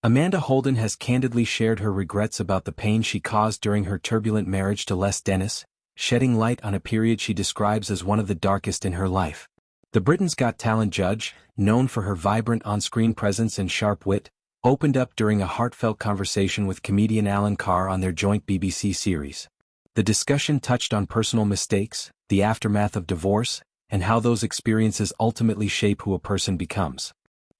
Amanda Holden has candidly shared her regrets about the pain she caused during her turbulent marriage to Les Dennis, shedding light on a period she describes as one of the darkest in her life. The Britain's Got Talent judge, known for her vibrant on-screen presence and sharp wit, opened up during a heartfelt conversation with comedian Alan Carr on their joint BBC series. The discussion touched on personal mistakes, the aftermath of divorce, and how those experiences ultimately shape who a person becomes.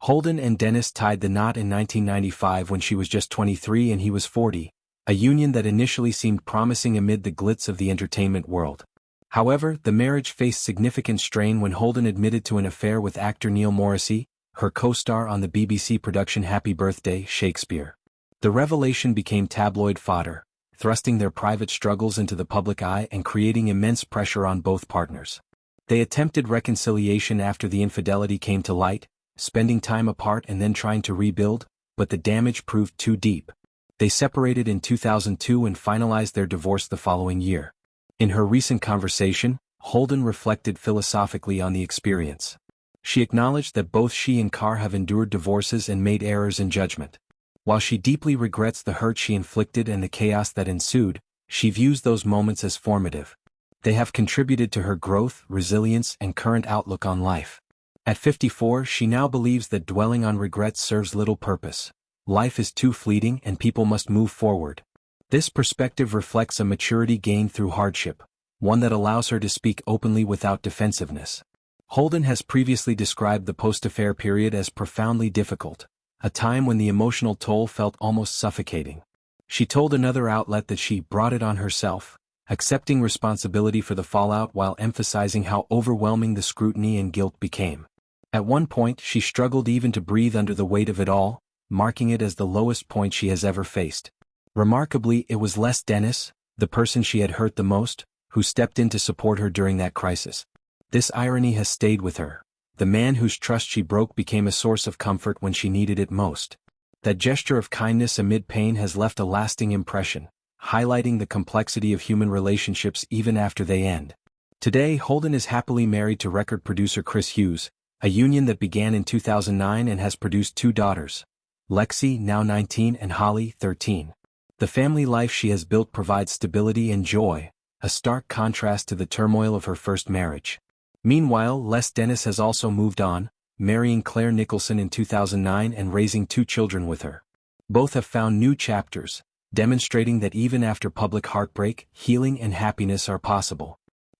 Holden and Dennis tied the knot in 1995 when she was just 23 and he was 40, a union that initially seemed promising amid the glitz of the entertainment world. However, the marriage faced significant strain when Holden admitted to an affair with actor Neil Morrissey, her co-star on the BBC production Happy Birthday, Shakespeare. The revelation became tabloid fodder, thrusting their private struggles into the public eye and creating immense pressure on both partners. They attempted reconciliation after the infidelity came to light, spending time apart and then trying to rebuild, but the damage proved too deep. They separated in 2002 and finalized their divorce the following year. In her recent conversation, Holden reflected philosophically on the experience. She acknowledged that both she and Carr have endured divorces and made errors in judgment. While she deeply regrets the hurt she inflicted and the chaos that ensued, she views those moments as formative. They have contributed to her growth, resilience, and current outlook on life. At 54, she now believes that dwelling on regrets serves little purpose. Life is too fleeting and people must move forward. This perspective reflects a maturity gained through hardship, one that allows her to speak openly without defensiveness. Holden has previously described the post-affair period as profoundly difficult, a time when the emotional toll felt almost suffocating. She told another outlet that she brought it on herself, accepting responsibility for the fallout while emphasizing how overwhelming the scrutiny and guilt became. At one point, she struggled even to breathe under the weight of it all, marking it as the lowest point she has ever faced. Remarkably, it was Les Dennis, the person she had hurt the most, who stepped in to support her during that crisis. This irony has stayed with her. The man whose trust she broke became a source of comfort when she needed it most. That gesture of kindness amid pain has left a lasting impression, highlighting the complexity of human relationships even after they end. Today, Holden is happily married to record producer Chris Hughes, a union that began in 2009 and has produced two daughters, Lexi, now 19, and Holly, 13. The family life she has built provides stability and joy, a stark contrast to the turmoil of her first marriage. Meanwhile, Les Dennis has also moved on, marrying Claire Nicholson in 2009 and raising two children with her. Both have found new chapters, demonstrating that even after public heartbreak, healing and happiness are possible.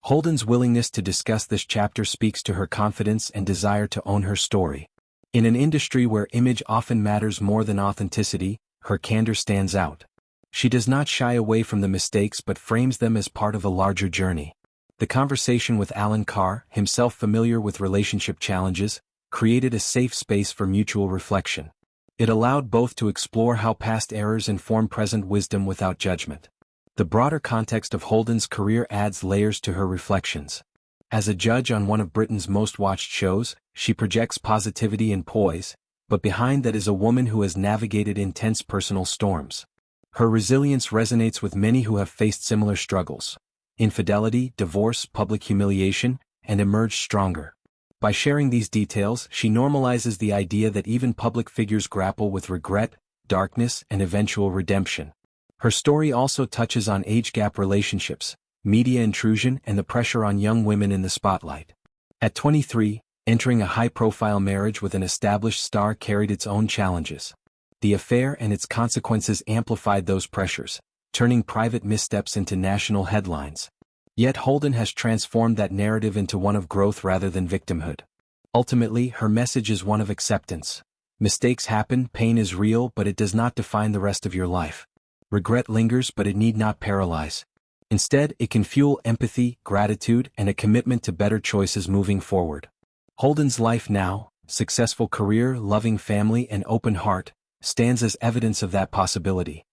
Holden's willingness to discuss this chapter speaks to her confidence and desire to own her story. In an industry where image often matters more than authenticity, her candor stands out. She does not shy away from the mistakes but frames them as part of a larger journey. The conversation with Alan Carr, himself familiar with relationship challenges, created a safe space for mutual reflection. It allowed both to explore how past errors inform present wisdom without judgment. The broader context of Holden's career adds layers to her reflections. As a judge on one of Britain's most watched shows, she projects positivity and poise, but behind that is a woman who has navigated intense personal storms. Her resilience resonates with many who have faced similar struggles: infidelity, divorce, public humiliation, and emerged stronger. By sharing these details, she normalizes the idea that even public figures grapple with regret, darkness, and eventual redemption. Her story also touches on age gap relationships, media intrusion, and the pressure on young women in the spotlight. At 23, entering a high-profile marriage with an established star carried its own challenges. The affair and its consequences amplified those pressures, turning private missteps into national headlines. Yet Holden has transformed that narrative into one of growth rather than victimhood. Ultimately, her message is one of acceptance. Mistakes happen, pain is real, but it does not define the rest of your life. Regret lingers, but it need not paralyze. Instead, it can fuel empathy, gratitude, and a commitment to better choices moving forward. Holden's life now, successful career, loving family, and open heart, stands as evidence of that possibility.